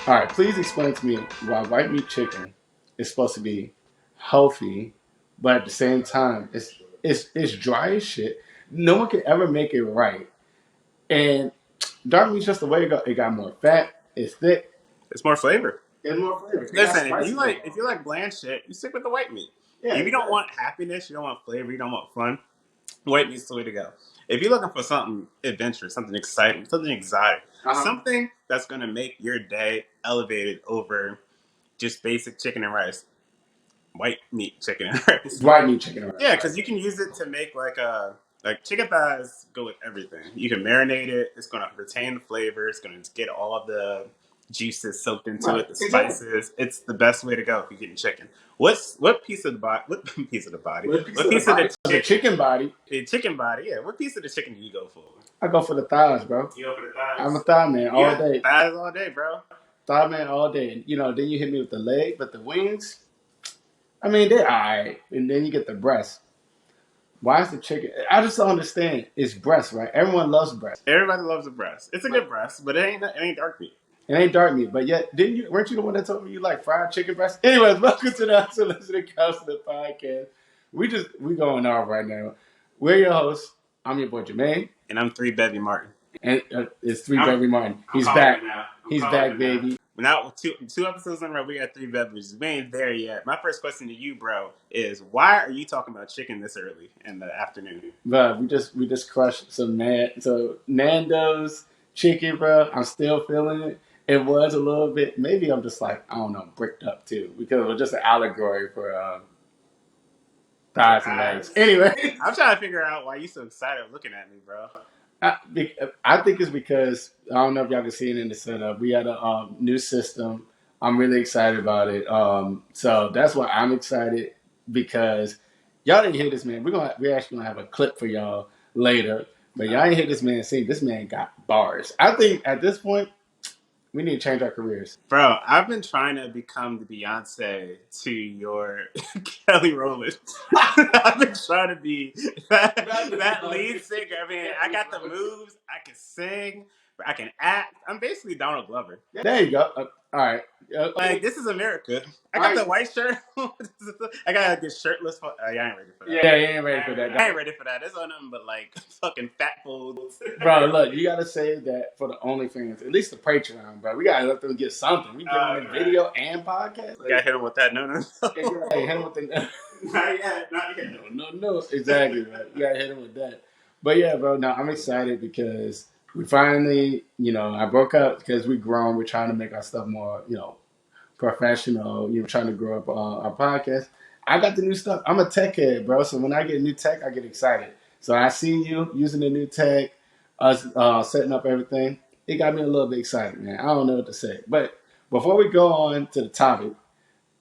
All right, please explain to me why white meat chicken is supposed to be healthy, but at the same time, it's dry as shit. No one can ever make it right. And dark meat's just the way to go. It got more fat. It's thick. It's more flavor. It's more flavor. It got Listen, spices on it. if you like bland shit, you stick with the white meat. Yeah, If you don't exactly. want happiness, you don't want flavor, you don't want fun, white meat's the way to go. If you're looking for something adventurous, something exciting, something exotic, something that's gonna make your day elevated over just basic chicken and rice, white meat chicken and rice. White meat chicken. Yeah, because you can use it to make like chicken thighs go with everything. You can marinate it. It's gonna retain the flavor. It's gonna get all of the juices soaked into it, the spices. It's the best way to go if you're getting chicken. What piece of the body? What piece of the body? What piece of The chicken body. the chicken body? Yeah, what piece of the chicken do you go for? I go for the thighs, bro. You go for the thighs. I'm a thigh man all Yeah, day. thighs all day, bro. Thigh man all day. You know, then you hit me with the leg, but the wings, I mean, they're all right. And then you get the breast. Why is the chicken? I just don't understand. It's breast, right? Everyone loves breast. Everybody loves a breast. It's a good breast, but it ain't dark meat. It ain't dark meat, but yet, weren't you the one that told me you like fried chicken breast? Anyways, welcome to the Unsolicited Counselor Podcast. We going off right now. We're your hosts. I'm your boy Jermaine. And I'm 3 Bevy Martin. And it's 3 Bevy Martin. He's back. He's back, baby. Now, two episodes in a row, we got 3 beverages. We ain't there yet. My first question to you, bro, is why are you talking about chicken this early in the afternoon? Bro, we just crushed some Nando's chicken, bro. I'm still feeling it. It was a little bit. Maybe I'm just like, I don't know, bricked up too, because it was just an allegory for thighs and legs. Anyway, I'm trying to figure out why you so excited looking at me, bro. I think it's because I don't know if y'all can see it in the setup. We had a new system. I'm really excited about it. So that's why I'm excited, because y'all didn't hear this man. We're actually gonna have a clip for y'all later, but y'all didn't hear this man sing. This man got bars. I think at this point we need to change our careers. Bro, I've been trying to become the Beyonce to your Kelly Rowland. I've been trying to be that lead singer. I mean, I got the moves. I can sing. I can act. I'm basically Donald Glover. There you go. All right. Like, this is America. I got the white shirt. I got this shirtless. Yeah, I ain't ready for that. Yeah, you ain't ready for that. I ain't ready for that. There's nothing but like fucking fat folds. Bro, look, you gotta save that for the OnlyFans, at least the Patreon, bro. We gotta let them get something. We give them video and podcast. You gotta hit them with that. No. Hey, hit them with the Not yet. no. Exactly, right. You gotta hit him with that. But yeah, bro, no, I'm excited because we finally, I broke up because we grown. We're trying to make our stuff more, professional, trying to grow up our podcast. I got the new stuff. I'm a tech head, bro. So when I get new tech, I get excited. So I see you using the new tech, us setting up everything. It got me a little bit excited, man. I don't know what to say. But before we go on to the topic,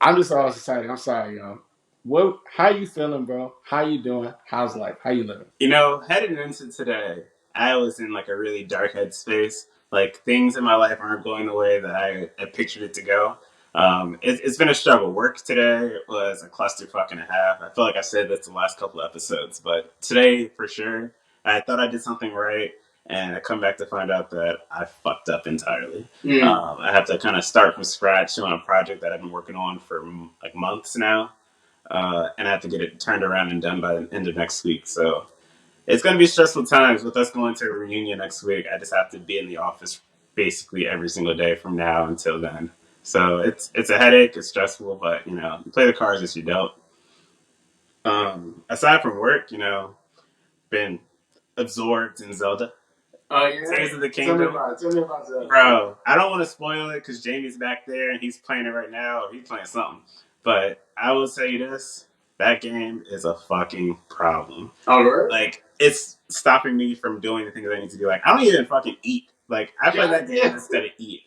I'm just always excited. I'm sorry, y'all. How you feeling, bro? How you doing? How's life? How you living? Heading into today, I was in like a really dark headspace. Like, things in my life aren't going the way that I pictured it to go. It's been a struggle. Work today was a clusterfuck and a half. I feel like I said this the last couple of episodes, but today for sure, I thought I did something right, and I come back to find out that I fucked up entirely. I have to kind of start from scratch on a project that I've been working on for like months now. And I have to get it turned around and done by the end of next week. So it's going to be stressful times with us going to a reunion next week. I just have to be in the office basically every single day from now until then. So it's a headache. It's stressful, but you play the cards as you dealt. Aside from work, been absorbed in Zelda. Oh yeah, Tears of the Kingdom. Tell me about Zelda. Bro, I don't want to spoil it because Jamie's back there and he's playing it right now, or he's playing something. But I will tell you this: that game is a fucking problem. Oh really? Like, it's stopping me from doing the things I need to do. Like, I don't even fucking eat. Like, I play that game instead of eat.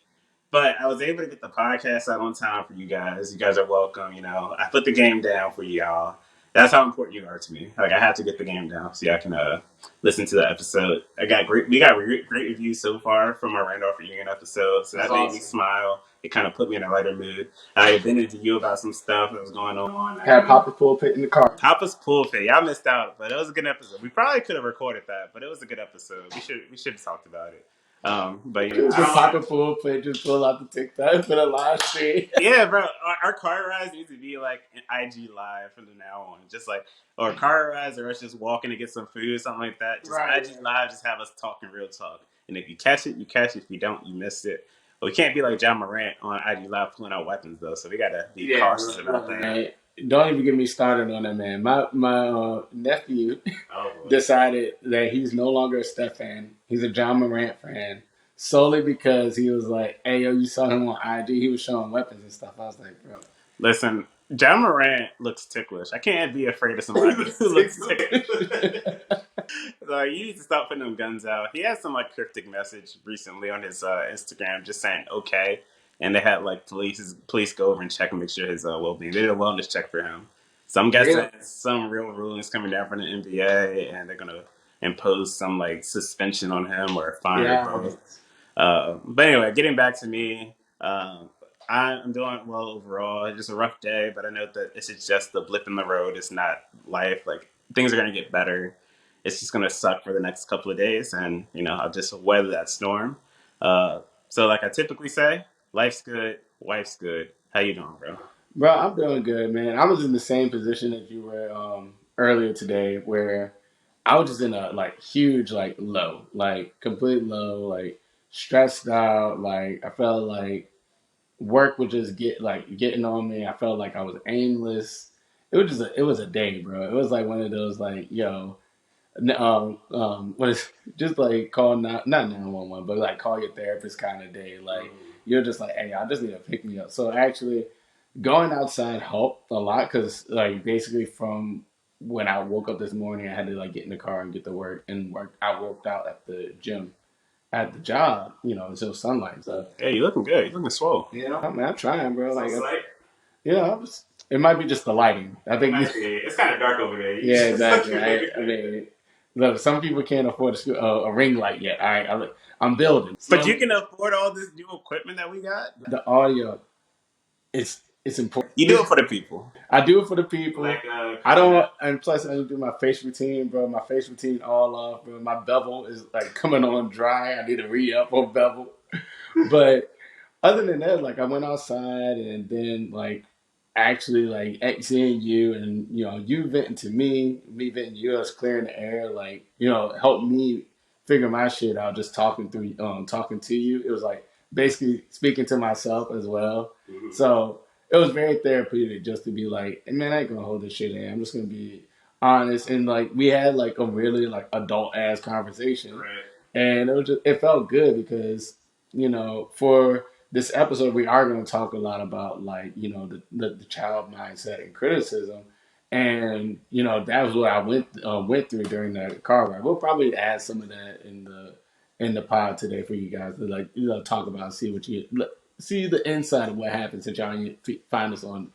But I was able to get the podcast out on time for you guys. You guys are welcome. I put the game down for y'all. That's how important you are to me. Like, I have to get the game down so y'all can listen to the episode. We got great reviews so far from our Randolph reunion episode, so that made me smile. It kind of put me in a lighter mood. I vented to you about some stuff that was going on. Had Papa's pulpit in the car. Papa's pulpit. Y'all missed out, but it was a good episode. We probably could have recorded that, but it was a good episode. We should have talked about it. But you know, Just I don't pop want a pool play, just pull out the TikTok for the live stream. Yeah, bro. Our car rides needs to be like an IG live from now on. Just like, or car rides, or us just walking to get some food, something like that. Just Right. IG live, just have us talking real talk. And if you catch it, you catch it. If you don't, you missed it. But we can't be like John Morant on IG live pulling out weapons though. So we gotta be Yeah, cautious about look, that. man. Don't even get me started on that, man. My nephew Oh boy. decided that he's no longer a Steph fan. He's a John Morant fan solely because he was like, "Hey, yo, you saw him on IG. He was showing weapons and stuff." I was like, "Bro, Listen, John Morant looks ticklish. I can't be afraid of somebody who looks ticklish. Like, you need to stop putting them guns out. He had some like cryptic message recently on his Instagram, just saying okay, and they had like police go over and check and make sure his well being. They did a wellness check for him. So I'm guessing really?" some real rulings coming down from the NBA, and they're gonna impose some like suspension on him or a fine or Yeah, both. But anyway, getting back to me, I'm doing well overall. It's just a rough day, but I know that this is just the blip in the road. It's not life. Like, things are gonna get better. It's just gonna suck for the next couple of days, and you know, I'll just weather that storm. So, like I typically say, life's good, wife's good. How you doing, bro? bro, I'm doing good, man. I was in the same position that you were earlier today, where I was just in a like huge like low, like complete low, like stressed out. Like I felt like work would just getting on me. I felt like I was aimless. It was a day, bro. It was like one of those like, yo, what is just like call not 911, but like call your therapist kind of day. Like you're just like, hey, I just need to pick me up. So actually, going outside helped a lot because like basically from when I woke up this morning, I had to like get in the car and get to work and work. I worked out at the gym at the job, until sunlight. So Hey, you looking good. You looking swole. I mean, I'm trying, bro. Like, Like, it might be just the lighting. I think. it's kind of dark over there. Yeah, exactly. I mean, look, some people can't afford a ring light yet. All right, I'm building. But you can afford all this new equipment that we got. The audio, it's important. You do it for the people. I do it for the people. Like, I don't, and plus I do my face routine, bro. My face routine all off, bro. My bevel is like coming on dry. I need to re up on bevel. But other than that, like I went outside and then like actually like seeing you and you venting to me venting to you, us clearing the air, like helped me figure my shit out. Just talking to you, it was like basically speaking to myself as well. Mhm. So it was very therapeutic just to be like, hey, man, I ain't gonna hold this shit in. I'm just gonna be honest and like we had like a really like adult ass conversation, Right. and it felt good because for this episode we are going to talk a lot about like the child mindset and criticism, and that was what I went through during the car ride. We'll probably add some of that in the pod today for you guys to like talk about, see the inside of what happens since y'all find us on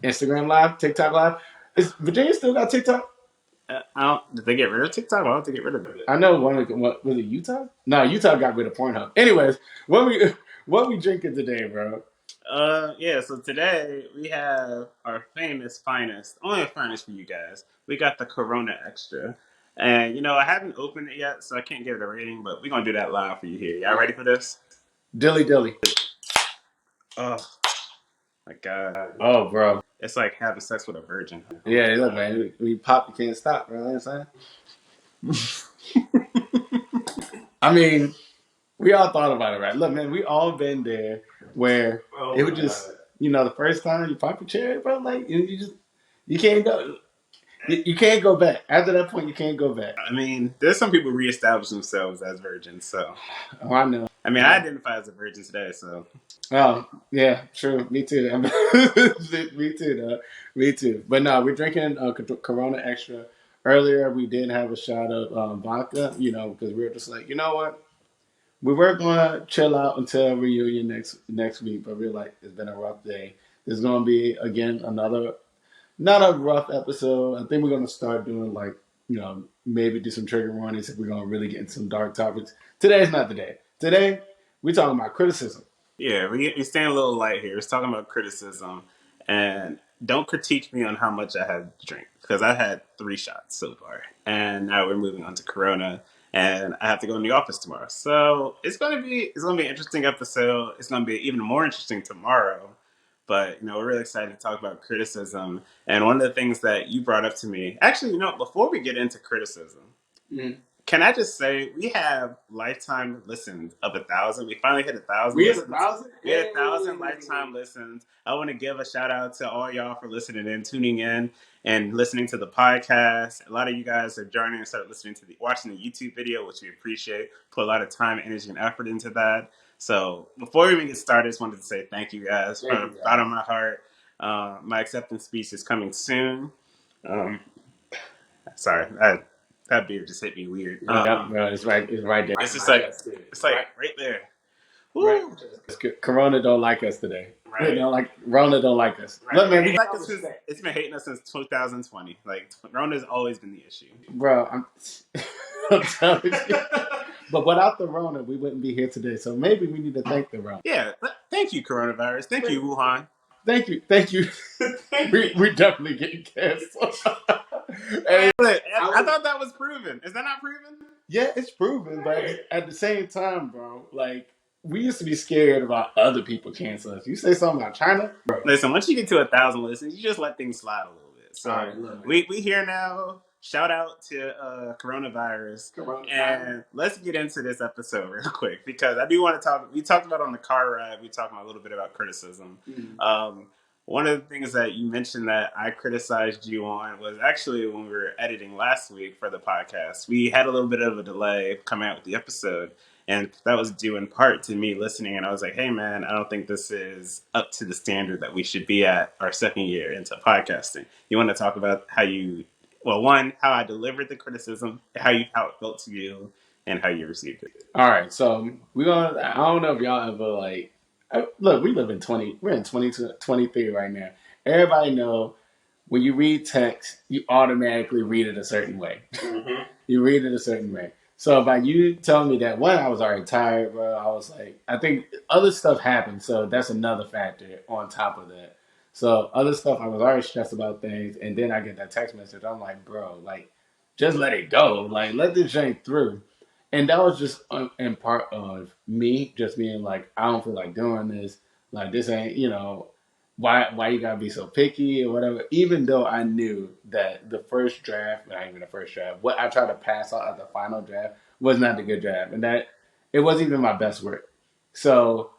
Instagram Live, TikTok Live. Is Virginia still got TikTok? I don't. Did they get rid of TikTok? Why don't they get rid of it? I know what was it, Utah? No, Utah got rid of Pornhub. Anyways, what we drinking today, bro? Yeah. So today we have our famous finest, only a finest for you guys. We got the Corona Extra, and I haven't opened it yet, so I can't give it a rating. But we're gonna do that live for you here. Y'all ready for this? Dilly dilly. Oh my god, Oh, bro. it's like having sex with a virgin. Yeah, look, man. We pop, you can't stop, bro. You know what I'm saying? I mean, we all thought about it, right? Look, man, we all been there where it would just, the first time you pop a cherry, bro, like you can't go, you can't go back. After that point, you can't go back. I mean, there's some people reestablish themselves as virgins, so Oh, I know. I mean, I identify as a virgin today, so Oh, yeah, true. Me too. Me too, though. Me too. But no, we're drinking Corona Extra. Earlier, we did have a shot of vodka, because we were just like, you know what? We were going to chill out until reunion next week, but we are like, it's been a rough day. There's going to be, again, another, not a rough episode. I think we're going to start doing, like, maybe do some trigger warnings if we're going to really get into some dark topics. Today's not the day. Today, we're talking about criticism. yeah, we staying a little light here. It's talking about criticism, and don't critique me on how much I had to drink because I had 3 shots so far, and now we're moving on to Corona. and I have to go in the office tomorrow. So it's gonna be an interesting episode. It's gonna be even more interesting tomorrow. But we're really excited to talk about criticism. And one of the things that you brought up to me, actually, before we get into criticism, Mhm. can I just say we have lifetime listens of 1,000? We finally hit 1,000 We had listens. 1,000. We had 1,000 lifetime listens. I want to give a shout out to all y'all for listening in, tuning in, and listening to the podcast. A lot of you guys are joining and start listening to watching the YouTube video, which we appreciate. Put a lot of time, energy, and effort into that. So before we even get started, I just wanted to say thank you guys Thank from you, the guys. bottom of my heart. My acceptance speech is coming soon. Um, Sorry, that beer just hit me weird. Yep, bro, it's right there. It's just like right there. Right. Woo! Corona don't like us today. Right. They don't like Rona don't like us. Right. Look, man, we Like it's been hating us since 2020. Like Rona's always been the issue. bro. I'm telling you. But without the Rona, we wouldn't be here today. So maybe we need to thank the Rona. Yeah. Thank you, coronavirus. Thank you, Wuhan. Thank you. we definitely getting canceled. Hey, I thought that was proven. Is that not proven? yeah, it's proven, but at the same time, bro, like we used to be scared about other people canceling us. You say something about China, bro. Listen, once you get to 1,000 listens, you just let things slide a little bit. So Alright, look, we here now. Shout out to coronavirus. And let's get into this episode real quick because I do want to talk. We talked about on the car ride. We talked about a little bit about criticism. Mhm. One of the things that you mentioned that I criticized you on was actually when we were editing last week for the podcast. We had a little bit of a delay coming out with the episode, and that was due in part to me listening. And I was like, hey, man, I don't think this is up to the standard that we should be at our second year into podcasting. You want to talk about how how I delivered the criticism, how it felt to you, and how you received it. All right, so we're gonna. I don't know if y'all ever like. Look, we live in 20. We're in 23 right now. Everybody know when you read text, you automatically read it a certain way. Mm-hmm. You read it a certain way. So by you telling me that, one, I was already tired, bro. I was like, I think other stuff happened, so that's another factor on top of that. So other stuff, I was already stressed about things, and then I get that text message. I'm like, bro, like, just let it go. Like, let this jank through. And that was just in part of me just being like, I don't feel like doing this. Like, this ain't, why you gotta be so picky or whatever. Even though I knew that the first draft, not even the first draft, what I tried to pass out as the final draft was not the good draft, and that it wasn't even my best work. So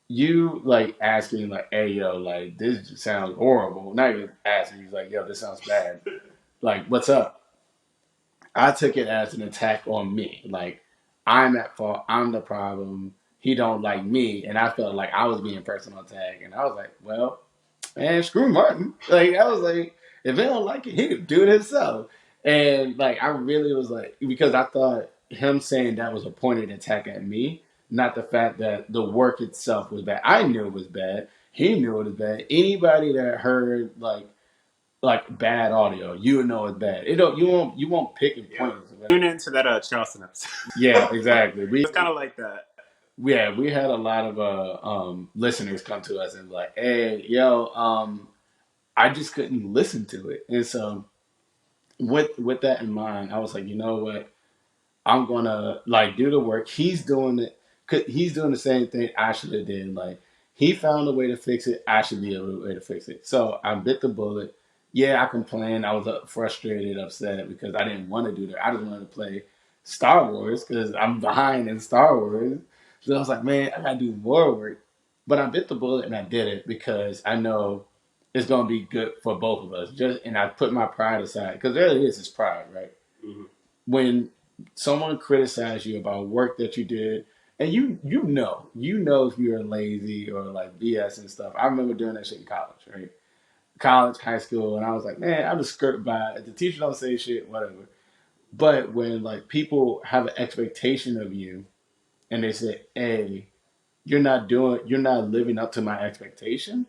you like asking like, hey yo, like this sounds horrible. Not even asking, you like, yo, this sounds bad. Like, what's up? I took it as an attack on me. Like, I'm at fault. I'm the problem. He don't like me, and I felt like I was being personal attack. And I was like, well, man, screw Martin. Like, I was like, if he don't like it, he can do it himself. And like, I really was like, because I thought him saying that was a pointed attack at me, not the fact that the work itself was bad. I knew it was bad. He knew it was bad. Anybody that heard like bad audio, you would know it's bad. It don't you won't pick and point. Tune into that Charleston episode. Yeah, exactly. It's kind of like that. Yeah, we had a lot of listeners come to us and be like, hey, yo, I just couldn't listen to it. And so with that in mind, I was like, you know what? I'm gonna like do the work. He's doing it. He's doing the same thing I should have did. Like he found a way to fix it. I should be able to way to fix it. So I bit the bullet. Yeah, I complained. I was frustrated, upset because I didn't want to do that. I just wanted to play Star Wars because I'm behind in Star Wars. So I was like, man, I gotta do more work. But I bit the bullet and I did it because I know it's gonna be good for both of us. And I put my pride aside because there it is. It's pride, right? Mm-hmm. When someone criticizes you about work that you did, and you know if you're lazy or like BS and stuff. I remember doing that shit in college, right? College, high school, and I was like, man, I'm just skirt by. If the teacher don't say shit, whatever. But when like people have an expectation of you, and they say, hey, you're not living up to my expectation,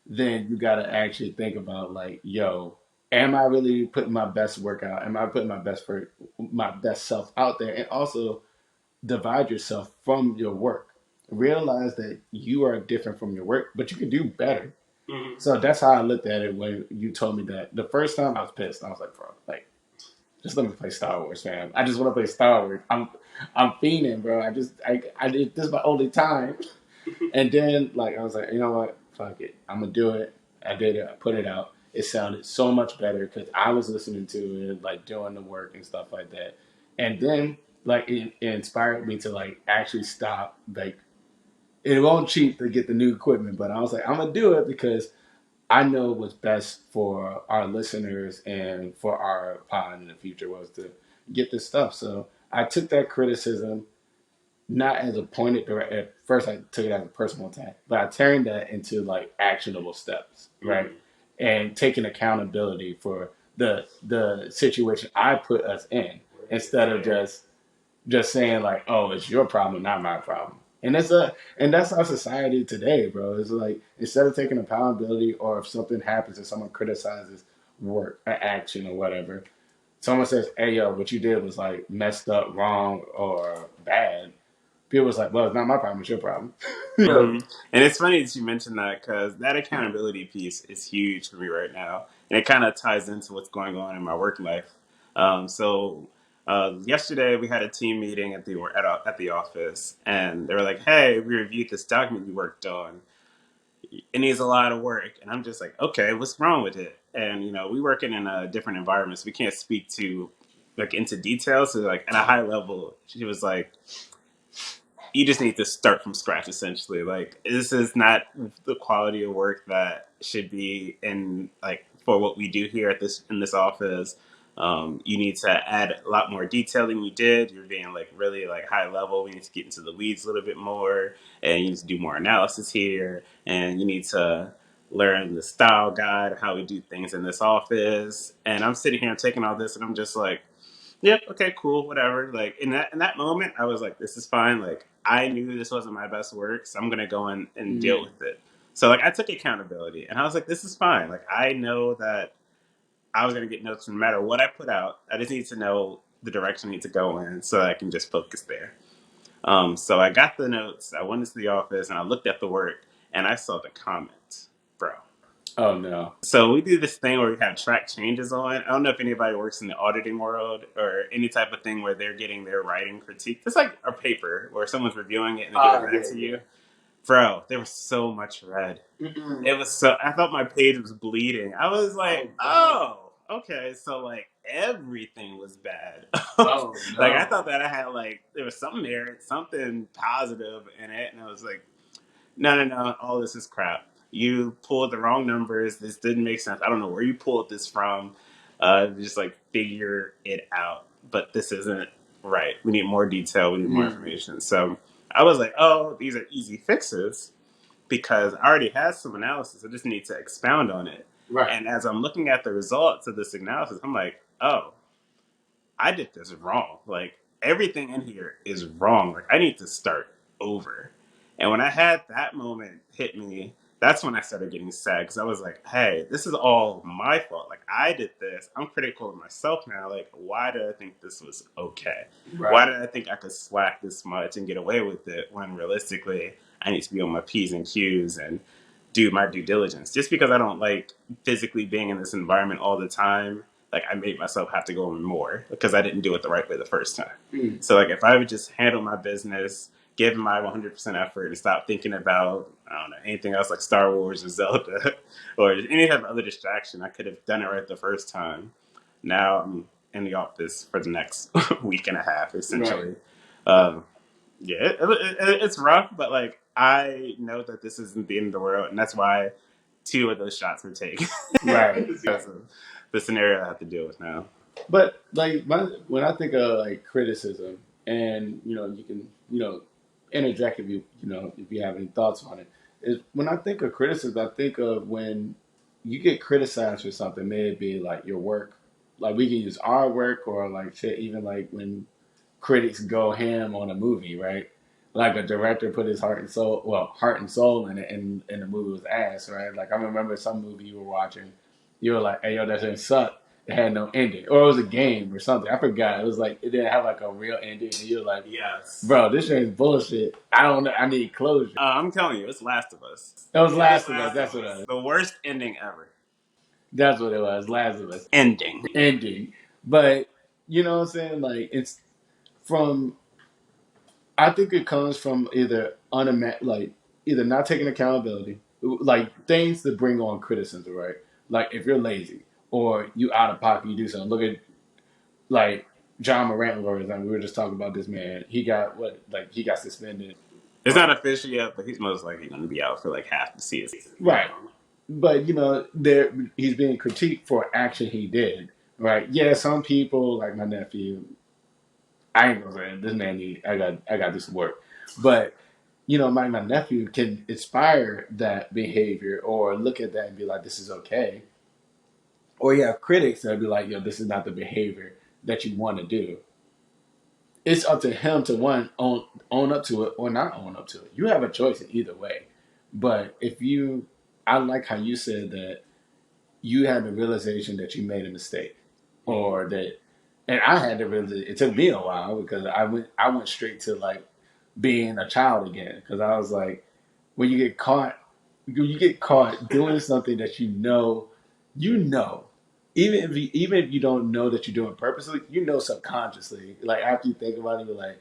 then you got to actually think about like, yo, am I really putting my best work out? Am I putting my best self out there? And also divide yourself from your work. Realize that you are different from your work, but you can do better. Mm-hmm. So that's how I looked at it when you told me that. The first time I was pissed. I was like, bro, like just let me play Star Wars, fam. I just want to play Star Wars. I'm fiending, bro. I did this is my only time. And then like I was like, you know what? Fuck it. I'm gonna do it. I did it. I put it out. It sounded so much better because I was listening to it, like doing the work and stuff like that. And then like it inspired me to like actually stop. Like it won't cheap to get the new equipment, but I was like, I'm gonna do it because I know what's best for our listeners and for our pod in the future was to get this stuff. So I took that criticism not as a pointed direct. At first, I took it as a personal attack, but I turned that into like actionable steps, right? And taking accountability for the situation I put us in instead of just saying like, "Oh, it's your problem, not my problem." And that's our society today, bro. It's like instead of taking accountability, or if something happens and someone criticizes work, or action, or whatever, someone says, "Hey, yo, what you did was like messed up, wrong, or bad." People was like, "Well, it's not my problem; it's your problem." Hmm. And it's funny that you mentioned that because that accountability piece is huge for me right now, and it kind of ties into what's going on in my work life. Yesterday we had a team meeting at the office, and they were like, "Hey, we reviewed this document you worked on. It needs a lot of work." And I'm just like, "Okay, what's wrong with it?" And we working in a different environment, so we can't speak to like into details. So like at a high level, she was like, you just need to start from scratch essentially. Like this is not the quality of work that should be in like for what we do here at this in this office. You need to add a lot more detail than you did. You're being like really like high level. We need to get into the weeds a little bit more, and you need to do more analysis here, and you need to learn the style guide of how we do things in this office. And I'm sitting here taking all this, and I'm just like, yep, okay, cool, whatever. Like in that moment, I was like, this is fine. Like I knew this wasn't my best work, so I'm gonna go in and deal Mm, with it. So like I took accountability, and I was like, this is fine. Like I know that I was gonna get notes no matter what I put out. I just need to know the direction I need to go in, so I can just focus there. So I got the notes. I went into the office and I looked at the work, and I saw the comments, bro. oh no. So we do this thing where we have track changes on. I don't know if anybody works in the auditing world or any type of thing where they're getting their writing critique. It's like a paper where someone's reviewing it and they give it Ah, back yeah, to yeah. you. Bro, there was so much red. Mm-mm. It was so I thought my page was bleeding. I was Oh like, god. oh, okay, so like everything was bad. Oh Like I no. thought that I had like there was some merit, something positive in it, and I was like, no, no, no. All this is crap. You pulled the wrong numbers. This didn't make sense. I don't know where you pulled this from. Just like figure it out. But this isn't right. We need more detail. We need more Mm, information. So I was like, oh, these are easy fixes because I already had some analysis. I just need to expound on it. right. And as I'm looking at the results of this analysis, I'm like, oh, I did this wrong. Like everything in here is wrong. Like I need to start over. And when I had that moment hit me, that's when I started getting sad because I was like, hey, this is all my fault. Like I did this. I'm critical of myself now. Like, why did I think this was okay? Why Right. did I think I could slack this much and get away with it when realistically I need to be on my P's and Q's and do my due diligence? Just because I don't like physically being in this environment all the time, like I made myself have to go in more because I didn't do it the right way the first time. Mm, So like if I would just handle my business, give my 100% effort, and stop thinking about I don't know anything else like Star Wars or Zelda or any type of other distraction, I could have done it right the first time. Now I'm in the office for the next week and a half right. essentially. Um, yeah, it's rough, but like I know that this isn't the end of the world, and that's why two of those shots were taken Right. because of the scenario I have to deal with now. But like when I think of like criticism, and you can interject if if you have any thoughts on it. Is when I think of criticism, I think of when you get criticized for something, may it be like your work, like we can use our work, or like shit, even like when critics go ham on a movie, right? Like a director put his heart and soul in it, and the movie was ass, right? Like I remember some movie you were watching, you were like, "Hey, yo, that didn't suck." It had no ending, or it was a game or something. I forgot. It was like it didn't have like a real ending, and you're like, Yes. "Bro, this shit is bullshit. I don't know. I need closure." I'm telling you, it's Last of Us. It was It was Last of Us. Last of That's what it Us. was. The worst ending ever. That's what it was. Last of Us Ending. ending, but. You know what I'm saying? Like it's from. I think it comes from like either not taking accountability, like things that bring on criticism, right? Like if you're lazy or you out of pocket, you do something. Look at like John Morant, for example. We were just talking about this man. He got what? Like he got suspended. It's not official yet, but he's most likely going to be out for like half the season. Right. But he's being critiqued for action he did. Right. Yeah, some people like my nephew. I ain't gonna say this man need. I got to do some work. But my nephew can inspire that behavior or look at that and be like, this is okay. Or you have critics that be like, yo, this is not the behavior that you want to do. It's up to him to own up to it or not own up to it. You have a choice in either way. But I like how you said that you had the realization that you made a mistake, or that, and I had to realize it took me a while because I went straight to like being a child again because I was like, when you get caught doing something that you know, even if you don't know that you're doing it purposely, subconsciously, like after you think about it, you're like,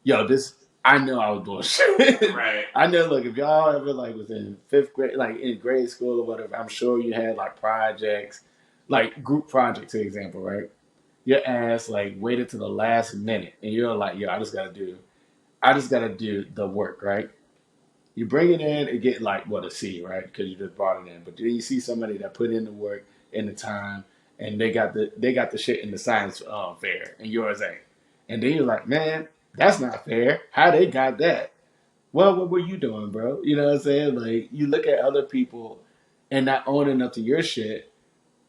yo, this. I know I was bullshit. Right. I know. Look, if y'all ever like was in fifth grade, like in grade school or whatever, I'm sure you had like projects, like group projects, for example, right? Your ass like waited to the last minute, and you're like, yo, I just gotta do the work, right? You bring it in and get like what a C, right? Because you just brought it in. But then you see somebody that put in the work and the time, and they got the shit in the science fair, and yours ain't. And then you're like, man, that's not fair. How they got that? Well, what were you doing, bro? You know what I'm saying? Like you look at other people and not owning up to your shit,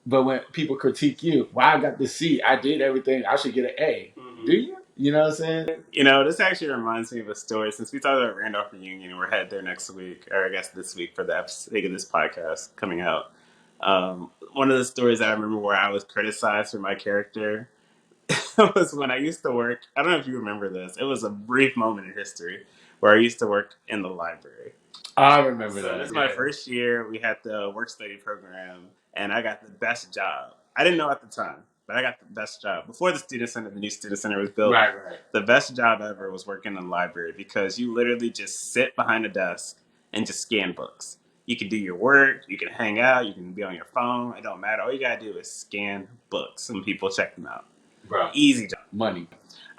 but when people critique you, why I got the C? I did everything. I should get an A. Mm-hmm. Do you? You know what I'm saying? This actually reminds me of a story. Since we talked about Randolph Reunion, we're headed there next week, or I guess this week for the sake of this podcast coming out. One of the stories I remember where I was criticized for my character was when I used to work. I don't know if you remember this. It was a brief moment in history where I used to work in the library. I remember that. This is my first year. We had the work study program, and I got the best job. I didn't know at the time, but I got the best job. Before the student center, the new student center was built. Right. The best job ever was working in the library because you literally just sit behind a desk and just scan books. You can do your work, you can hang out, you can be on your phone. It don't matter. All you gotta do is scan books and people check them out. Bro. Easy job. Money.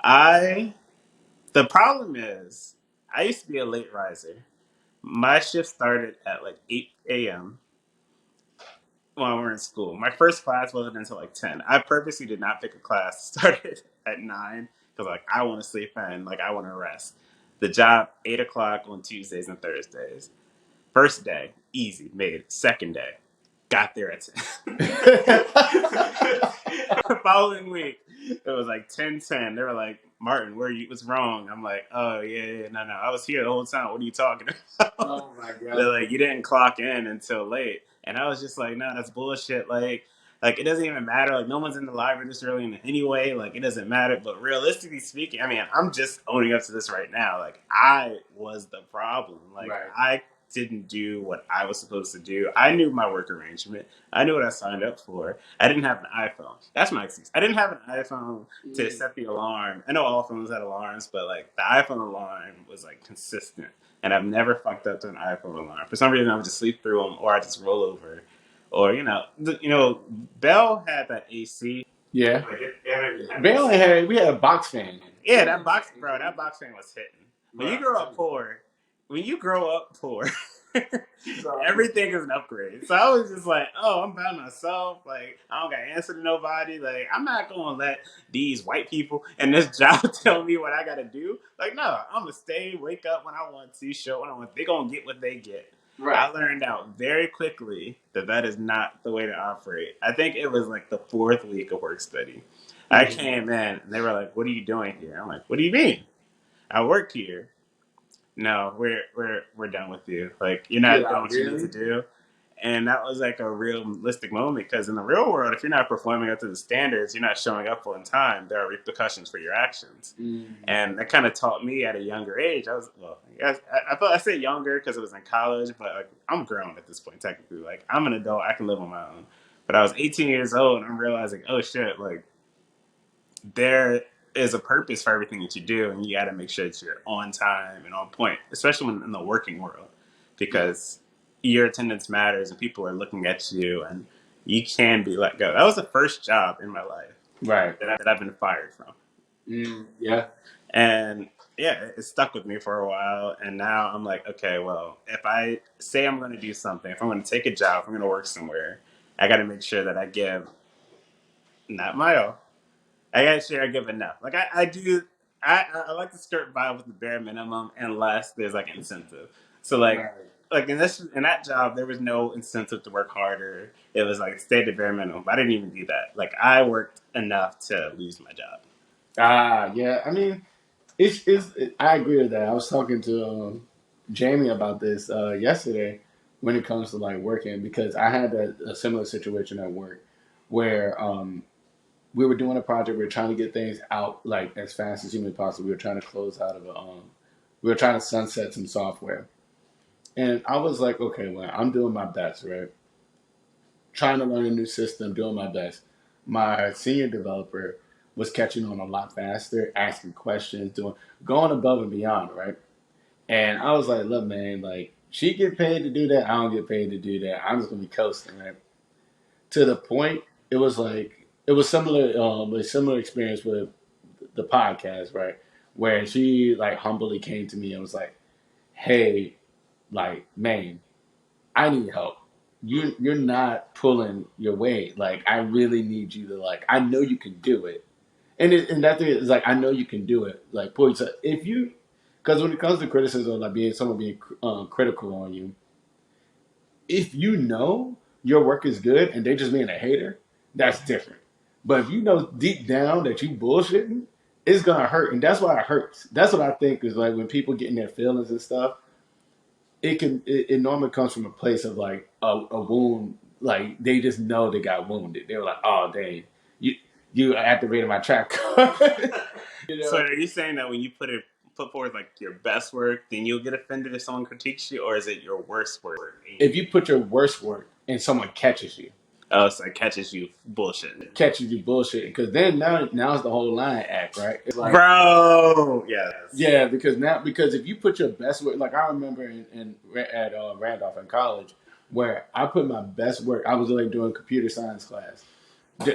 The problem is, I used to be a late riser. My shift started at like 8 a.m. while we were in school. My first class wasn't until like 10. I purposely did not pick a class that started at 9 because like I want to sleep and like I want to rest. The job, 8 o'clock on Tuesdays and Thursdays. First day, easy, made it. Second day, got there at 10. Following week, it was like 10:10. They were like, Martin, what's wrong? I'm like, oh, yeah, no. I was here the whole time. What are you talking about? Oh, my God. They're like, you didn't clock in until late. And I was just like, no, that's bullshit. Like it doesn't even matter. Like no one's in the library this early in any way. Like it doesn't matter. But realistically speaking, I mean, I'm just owning up to this right now. Like I was the problem. Like Right. I didn't do what I was supposed to do. I knew my work arrangement. I knew what I signed up for. I didn't have an iPhone. That's my excuse. I didn't have an iPhone to set the alarm. I know all phones had alarms, but like the iPhone alarm was like consistent. And I've never fucked up to an iPhone alarm. For some reason, I would just sleep through them, or I just roll over, or Bell had that AC. Yeah. We had a box fan. Yeah, that box fan was hitting. When you grow up poor, everything is an upgrade. So I was just like, oh, I'm by myself. Like, I don't got to answer to nobody. Like, I'm not going to let these white people and this job tell me what I got to do. Like, no, I'm going to stay, wake up when I want to, show when I want. They're going to get what they get. Right. I learned out very quickly that is not the way to operate. I think it was like the 4th week of work study. I came in and they were like, what are you doing here? I'm like, what do you mean? I work here. No, we're done with you. Like you're not doing what you need to do. And that was like a realistic moment because in the real world, if you're not performing up to the standards, you're not showing up on time, there are repercussions for your actions. Mm-hmm. And that kind of taught me at a younger age. I say younger because it was in college, but like, I'm grown at this point, technically. Like I'm an adult, I can live on my own. But I was 18 years old and I'm realizing, oh shit, like there is a purpose for everything that you do, and you got to make sure that you're on time and on point, especially when in the working world, because your attendance matters and people are looking at you, and you can be let go. That was the first job in my life Right. that I've been fired from. Yeah. And yeah, it stuck with me for a while. And now I'm like, okay, well, if I say I'm going to do something, if I'm going to take a job, if I'm going to work somewhere, I got to make sure that I give not my all. I got to share, I give enough. Like I do, I like to skirt by with the bare minimum unless there's like incentive. So Right. like in that job, there was no incentive to work harder. It was like stay at the bare minimum. But I didn't even do that. Like I worked enough to lose my job. Yeah. I mean, I agree with that. I was talking to Jamie about this yesterday when it comes to like working because I had a similar situation at work where we were doing a project. We were trying to get things out like as fast as humanly possible. We were trying to close out of we were trying to sunset some software, and I was like, okay, well, I'm doing my best, right? Trying to learn a new system, doing my best. My senior developer was catching on a lot faster, asking questions, doing going above and beyond, right? And I was like, look, man, like she get paid to do that, I don't get paid to do that. I'm just gonna be coasting, right? To the point, it was like it was similar, a similar experience with the podcast, right? Where she like humbly came to me and was like, hey, like, man, I need help. You're not pulling your weight. Like I really need you to like. I know you can do it, and that thing is like I know you can do it. Like boy, so if you, because when it comes to criticism, like being someone being critical on you, if you know your work is good and they just being a hater, that's different. But if you know deep down that you bullshitting, it's gonna hurt, and that's why it hurts. That's what I think is like when people get in their feelings and stuff it normally comes from a place of like a wound. Like they just know they got wounded. They were like, "Oh, dang, you you activated my trap card." you So know, are you saying that when you put forward like your best work, then you'll get offended if someone critiques you, or is it your worst work? if you put your worst work and someone Oh, so it catches you bullshitting. catches you bullshit, because then now's the whole line act, right? It's like, Bro, yes. yeah, because if you put your best work, like I remember at Randolph in college, where I put my best work, I was like doing computer science class.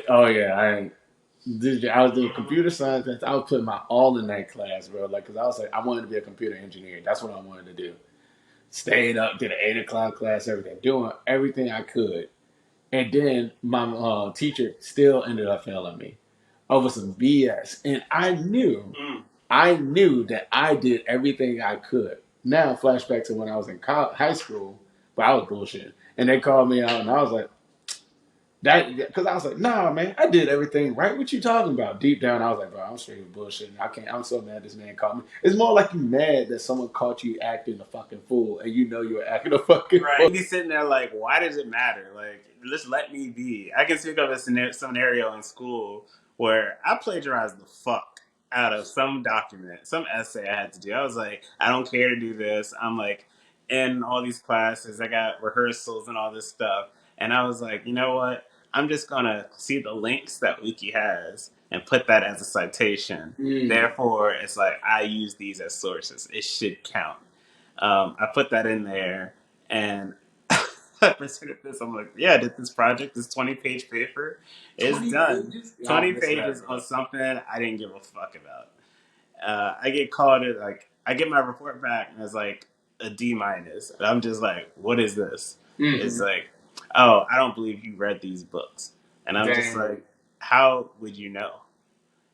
Oh yeah, I was doing computer science. I was putting my all in that class, bro. Like, cause I was like, I wanted to be a computer engineer. That's what I wanted to do. Stayed up, did an 8 o'clock class, everything, doing everything I could. And then my teacher still ended up failing me over some BS. And Mm. I knew that I did everything I could. Now, flashback to when I was in high school, but I was bullshit. And they called me out, and I was like, that because I was like, nah, man, I did everything right. What you talking about? Deep down, I was like, bro, I'm straight with bullshit. I can't. I'm so mad this man caught me. It's more like you mad that someone caught you acting a fucking fool, and you know you were acting a fucking Right. fool. You be sitting there like, why does it matter? Like, just let me be. I can think of a scenario in school where I plagiarized the fuck out of some document, some essay I had to do. I was like, I don't care to do this. I'm like in all these classes. I got rehearsals and all this stuff. And I was like, you know what? I'm just gonna see the links that Wiki has and put that as a citation. Mm. Therefore, it's like I use these as sources. It should count. I put that in there and I presented this. I'm like, yeah, I did this project, this 20-page paper. It's 20 done. pages? Yeah, I 20 missed pages that, bro. on something I didn't give a fuck about. I get called it like I get my report back and it's like a D minus. And I'm just like, what is this? It's Mm. like, oh, I don't believe you read these books. And I'm just Dang. like, how would you know?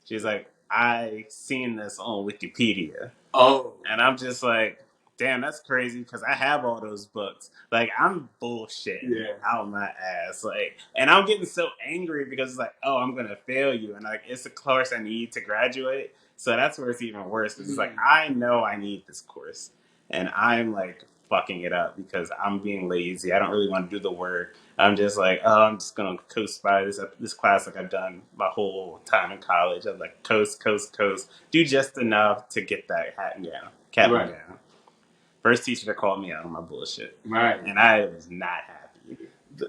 She's like, I seen this on Wikipedia. Oh. And I'm just like, damn, that's crazy because I have all those books. Like, I'm bullshitting Yeah. out my ass. Like, and I'm getting so angry because it's like, oh, I'm going to fail you. And like, it's a course I need to graduate. So that's where it's even worse. Because it's like, Mm. I know I need this course. And I'm like fucking it up because I'm being lazy. I don't really want to do the work. I'm just like, oh, I'm just gonna coast by this class like I've done my whole time in college. I'm like coast, do just enough to get that hat and gown, cap and Right. gown. First teacher that called me out on my bullshit, Right. and I was not happy.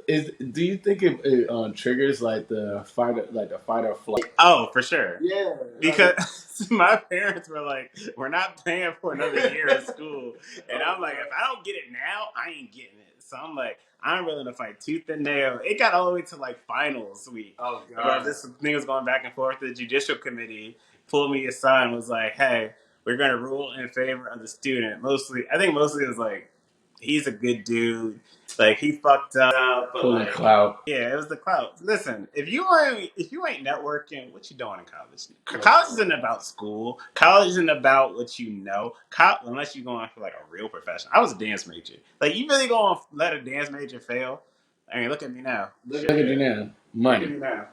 Do you think it triggers like the fight or flight? Oh, for sure. Yeah, Because my parents were like, "We're not paying for another year of school," and I'm like, "If I don't get it now, I ain't getting it." So I'm like, I'm willing to fight tooth and nail. It got all the way to like finals week, oh where god, this thing was going back and forth. The judicial committee pulled me aside and was like, "Hey, we're going to rule in favor of the student." Mostly it was like, he's a good dude. Like he fucked up, but pulling like, clout. yeah, it was the clout. Listen, if you ain't networking, what you doing in college? College isn't about school. College isn't about what you know. Unless you're going for like a real profession. I was a dance major. Like you really gonna let a dance major fail? I mean, look at me now. Look at you now, Look at money, me now.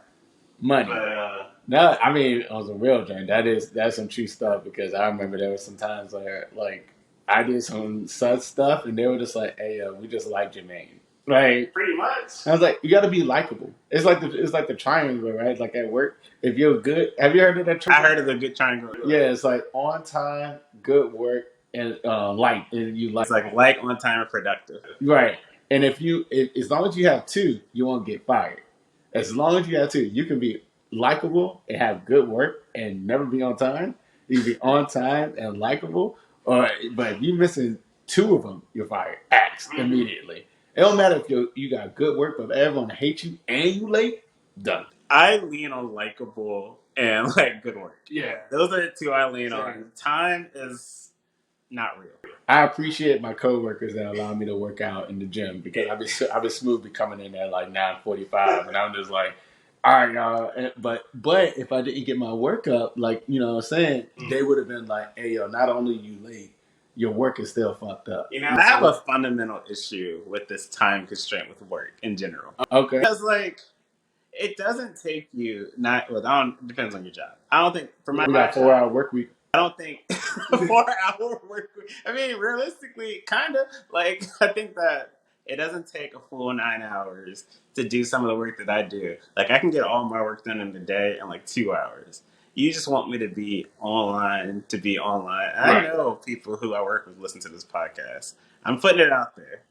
money. But No, I mean on the real joint, that's some true stuff because I remember there was some times where like I did some such stuff and they were just like, "Hey, we just like Jermaine." Like pretty much. I was like, "You got to be likable." It's like the triangle, right? Like at work, if you're good, have you heard of that I triangle? heard of the good triangle. Yeah, it's like on time, good work, and light, and you It's like on time and productive. right. And as long as you have two, you won't get fired. As long as you have two, you can be likable and have good work and never be on time. You can be on time and likable, but if you missing two of them, you're fired. Axed immediately. It don't matter if you got good work, but if everyone hates you and you late, done. I lean on likable and like good work. Yeah. Those are the two I lean Same. on. Time is not real. I appreciate my coworkers that allow me to work out in the gym because I've been smoothly coming in at like 9:45, and I'm just like, all right, y'all. But if I didn't get my work up, like you know what I'm saying, they would have been like, hey, yo, not only you late, your work is still fucked up. I have a fundamental issue with this time constraint with work in general. Okay. Because like it doesn't take you not well, I don't it depends on your job. I don't think for We my got 4 hour work week. I don't think 4 hour work week. I mean, realistically, kind of like I think that it doesn't take a full 9 hours to do some of the work that I do. Like I can get all my work done in the day in like 2 hours. You just want me to be online to be online. I Right. know people who I work with listen to this podcast. I'm putting it out there.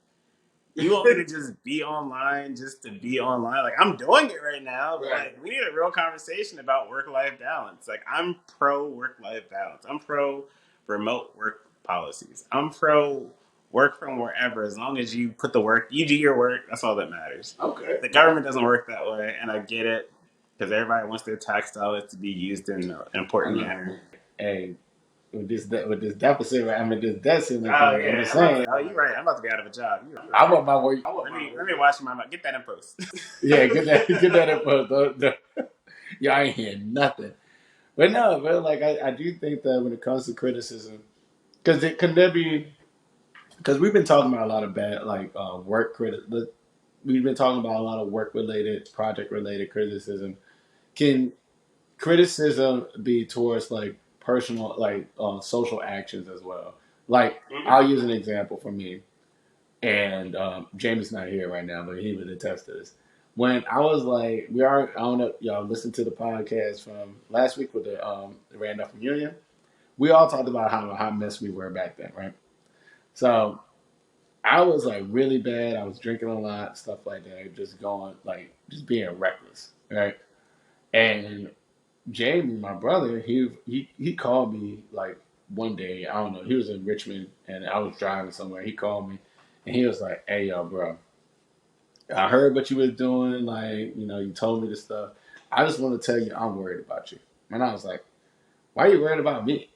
You want me to just be online just to be online? Like I'm doing it right now, but Right. like we need a real conversation about work-life balance. Like I'm pro work-life balance. I'm pro remote work policies. I'm pro work from wherever as long as you put the work, you do your work, that's all that matters. Okay. The government doesn't work that way, and I get it because everybody wants their tax dollars to be used in an important manner. Hey, with this deficit, right? I mean, this debt ceiling. Oh thing, yeah, I'm just saying. oh, you're right. I'm about to be out of a job. I want my work. Let me watch my mouth. Get that in post. Yeah, get that info. Y'all ain't hearing nothing. But no, but like I do think that when it comes to criticism, because it can there be because we've been talking about a lot of bad like work critic. We've been talking about a lot of work related, project related criticism. Can criticism be towards like personal, like social actions as well? Like I'll use an example for me, and Jamie's not here right now, but he would attest to this. When I was like, I don't know, if y'all listened to the podcast from last week with the Randolph reunion. We all talked about how hot mess we were back then, right? So I was like really bad. I was drinking a lot, stuff like that, just going like just being reckless, right? And Jamie, my brother, he called me like one day. I don't know. He was in Richmond, and I was driving somewhere. He called me, and he was like, "Hey, yo, bro, I heard what you was doing. Like, you know, you told me this stuff. I just want to tell you, I'm worried about you." And I was like, "Why are you worried about me?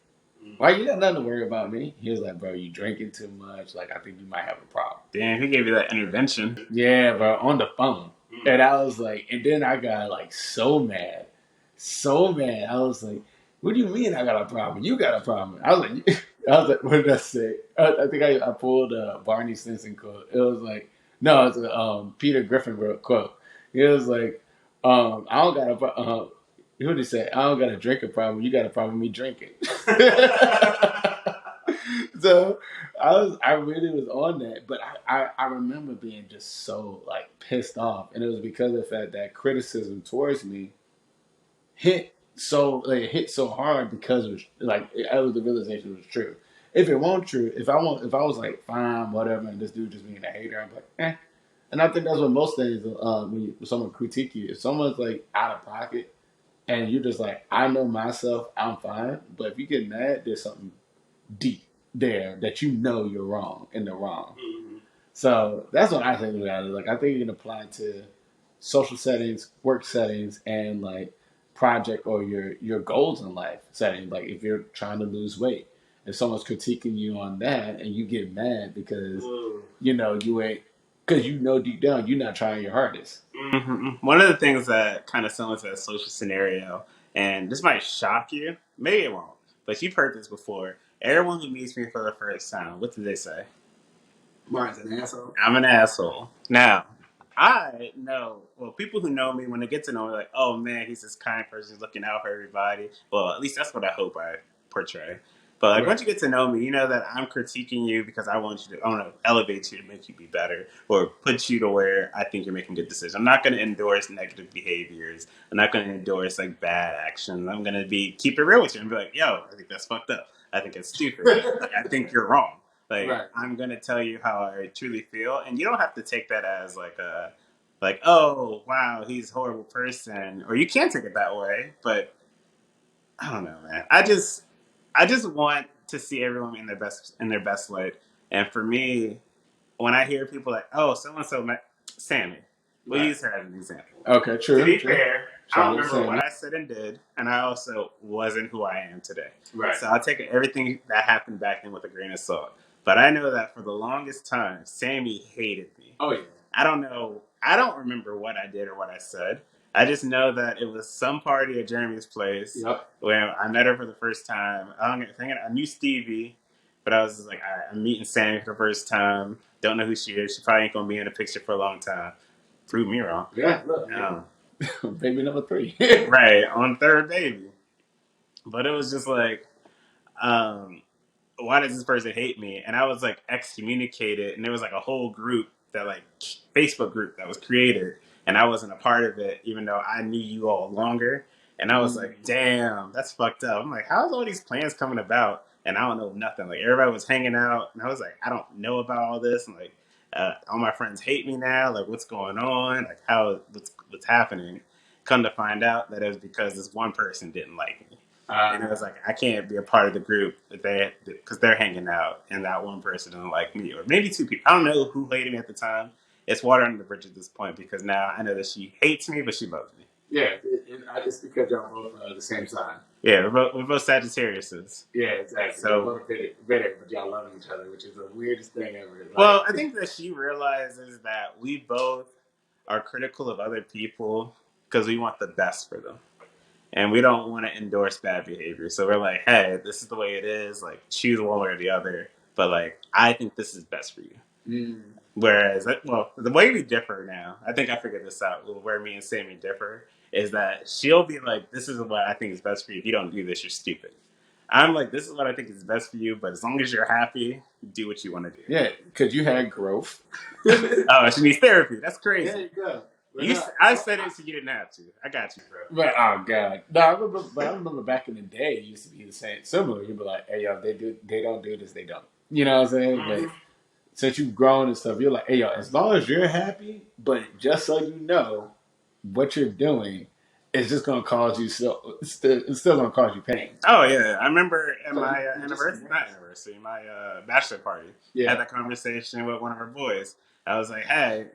Why you got nothing to worry about me?" He was like, "Bro, you drinking too much. Like, I think you might have a problem." Damn, who gave you that intervention? Yeah, bro, on the phone. And I was like, and then I got like so mad, so mad. I was like, "What do you mean I got a problem? You got a problem?" I was like, I was like, what did I say? I think I pulled a Barney Stinson quote. It was like, no, it's a Peter Griffin quote. It was like, I don't got a what did he say? I don't got a drinking problem. You got a problem with me drinking. So I really was on that, but I remember being just so like pissed off, and it was because of the fact that criticism towards me hit so hard because it was like it was the realization was true. If it wasn't true, if I was like fine, whatever, and this dude just being a hater, I'm like, And I think that's what most things when someone critique you, if someone's like out of pocket and you're just like, I know myself, I'm fine. But if you get mad, there's something deep there that you know you're wrong in the wrong. Mhm. So that's what I think about it. Like I think you can apply it to social settings, work settings, and like project or your goals in life setting. Like if you're trying to lose weight, if someone's critiquing you on that and you get mad because Mm. you know you ain't because you know deep down you're not trying your hardest. One of the things that kind of similar to that social scenario, and this might shock you, maybe it won't, but you've heard this before. Everyone who meets me for the first time, what do they say? Mine's an asshole. I'm an asshole. Now, I know, well, people who know me, when they get to know me, like, oh man, he's this kind person, he's looking out for everybody. Well, at least that's what I hope I portray. But like, Right. once you get to know me, you know that I'm critiquing you because I want to elevate you to make you be better or put you to where I think you're making good decisions. I'm not going to endorse negative behaviors. I'm not going to endorse like bad actions. I'm going to keep it real with you and be like, yo, I think that's fucked up. I think it's stupid. Like, I think you're wrong. Like Right. I'm gonna tell you how I truly feel, and you don't have to take that as like oh wow he's a horrible person, or you can take it that way. But I don't know, man. I just want to see everyone in their best light, and for me, when I hear people like oh so and so Sammy, we'll Right. use her as an example. Okay. To True. be True. fair, I Shout don't out to remember Sammy. what I said and did, and I also wasn't who I am today. Right. So I'll take everything that happened back then with a grain of salt. But I know that for the longest time, Sammy hated me. Oh yeah. I don't know. I don't remember what I did or what I said. I just know that it was some party at Jeremy's place Yep. where I met her for the first time. I knew Stevie, but I was just like, all right, I'm meeting Sammy for the first time. Don't know who she is. She probably ain't gonna be in the picture for a long time. Prove me wrong. Yeah. Look. Um, Baby number 3. right on third baby, but it was just like, um, why does this person hate me? And I was like excommunicated, and there was like a whole group that like Facebook group that was created, and I wasn't a part of it, even though I knew you all longer. And I was like, damn, that's fucked up. I'm like, how's all these plans coming about? And I don't know nothing. Like everybody was hanging out, and I was like, I don't know about all this. And like, all my friends hate me now. Like, what's going on? Like, what's happening? Come to find out that it was because this one person didn't like me. And it was like I can't be a part of the group because they're hanging out, and that one person doesn't like me, or maybe two people. I don't know who hated me at the time. It's water under the bridge at this point because now I know that she hates me, but she loves me. Yeah, it's because y'all both the same sign. Yeah, we're both Sagittariuses. Yeah, exactly. So, You're both bitter, but y'all love each other, which is the weirdest thing ever. Like, well, I think that she realizes that we both are critical of other people because we want the best for them. And we don't want to endorse bad behavior. So we're like, hey, this is the way it is. Like, choose one way or the other. But like, I think this is best for you. mm, Whereas, well, the way we differ now, I think I figured this out. Where me and Sammy differ is that she'll be like, "This is what I think is best for you. If you don't do this, you're stupid." I'm like, "This is what I think is best for you, but as long as you're happy, do what you want to do." yeah, because you had growth. Oh, she needs therapy. That's crazy. There you go. I said it so you didn't have to. I got you, bro. But oh god, no, I remember back in the day, it used to be the same, similar. You'd be like, hey yo, they don't do this, they don't. You know what I'm saying? Mhm. But since you've grown and stuff, you're like, hey yo, as long as you're happy, but just so you know, what you're doing is just gonna cause you it's still gonna cause you pain. Oh yeah, I remember at So my you anniversary, my bachelor party. I had yeah, that conversation with one of our boys. I was like, "Hey,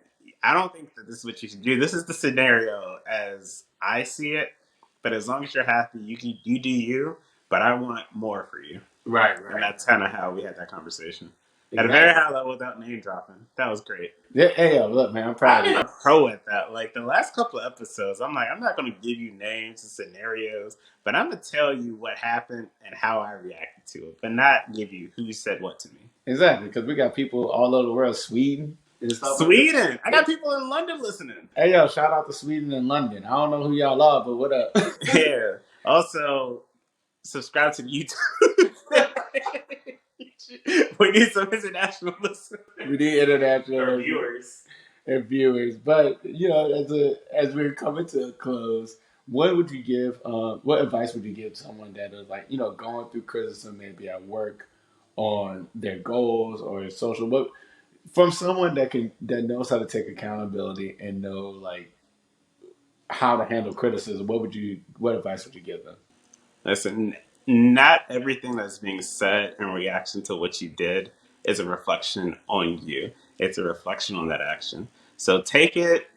I don't think that this is what you should do. This is the scenario as I see it. But as long as you're happy, you do you. But I want more for you." right, And that's kind of how we had that conversation at a exactly. very high level without name dropping. That was great. Yeah, hey yo, look man, I'm proud of I'm you. a pro at that. Like the last couple of episodes, I'm like, I'm not going to give you names and scenarios, but I'm going to tell you what happened and how I reacted to it, but not give you who said what to me. Exactly, because we got people all over the world, Sweden and stuff. Sweden. I got people in London listening. Hey yo, shout out to Sweden and London. I don't know who y'all are, but what up? Yeah. Also, subscribe to the YouTube. We need some international listeners. We need international Or viewers. and viewers. But you know, as we're coming to a close, what would you give? What advice would you give someone that is like going through criticism, maybe at work, on their goals or social? What from someone that knows how to take accountability and know like how to handle criticism, what advice would you give them? Listen, not everything that's being said in reaction to what you did is a reflection on you. It's a reflection on that action. So take it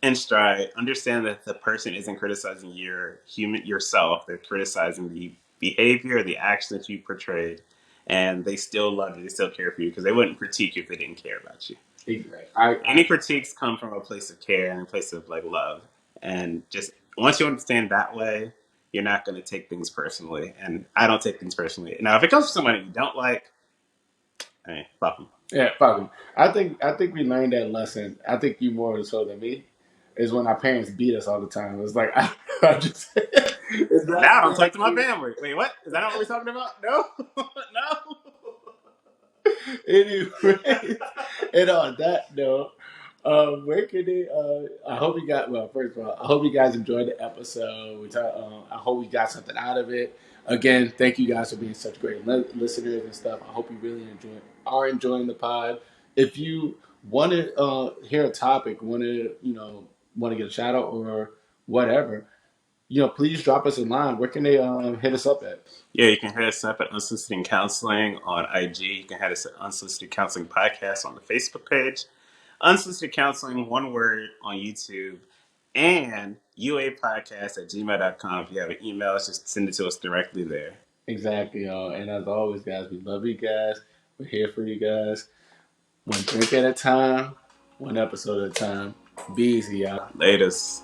in stride. Understand that the person isn't criticizing your human yourself. They're criticizing the behavior, the action that you portrayed, and they still love you. They still care for you because they wouldn't critique you if they didn't care about you. Exactly. Any critiques come from a place of care and a place of like love, and just once you understand that way, you're not going to take things personally. And I don't take things personally. Now if it comes from somebody you don't like, hey, fuck them. Yeah, probably. I think we learned that lesson. I think you more so than me is when our parents beat us all the time. It's like I just it's not Now I don't even talk like to my family. Wait, what? Is that not what we're talking about? No. No. anyway. And on that note, where can they? I hope you got. Well, first of all, I hope you guys enjoyed the episode. I hope we got something out of it. Again, thank you guys for being such great listeners and stuff. I hope you really are enjoying the pod. If you want to hear a topic, want to get a shout out or whatever, please drop us a line. Where can they hit us up at? Yeah, you can hit us up at Unsolicited Counseling on IG. You can hit us at Unsolicited Counseling Podcast on the Facebook page. Unsolicited Counseling, one word, on YouTube. And uapodcast at gmail.com. If you have an email, just send it to us directly there. Exactly, y'all. And as always, guys, we love you guys. We're here for you guys. One drink at a time, one episode at a time. Be easy, y'all. Latest.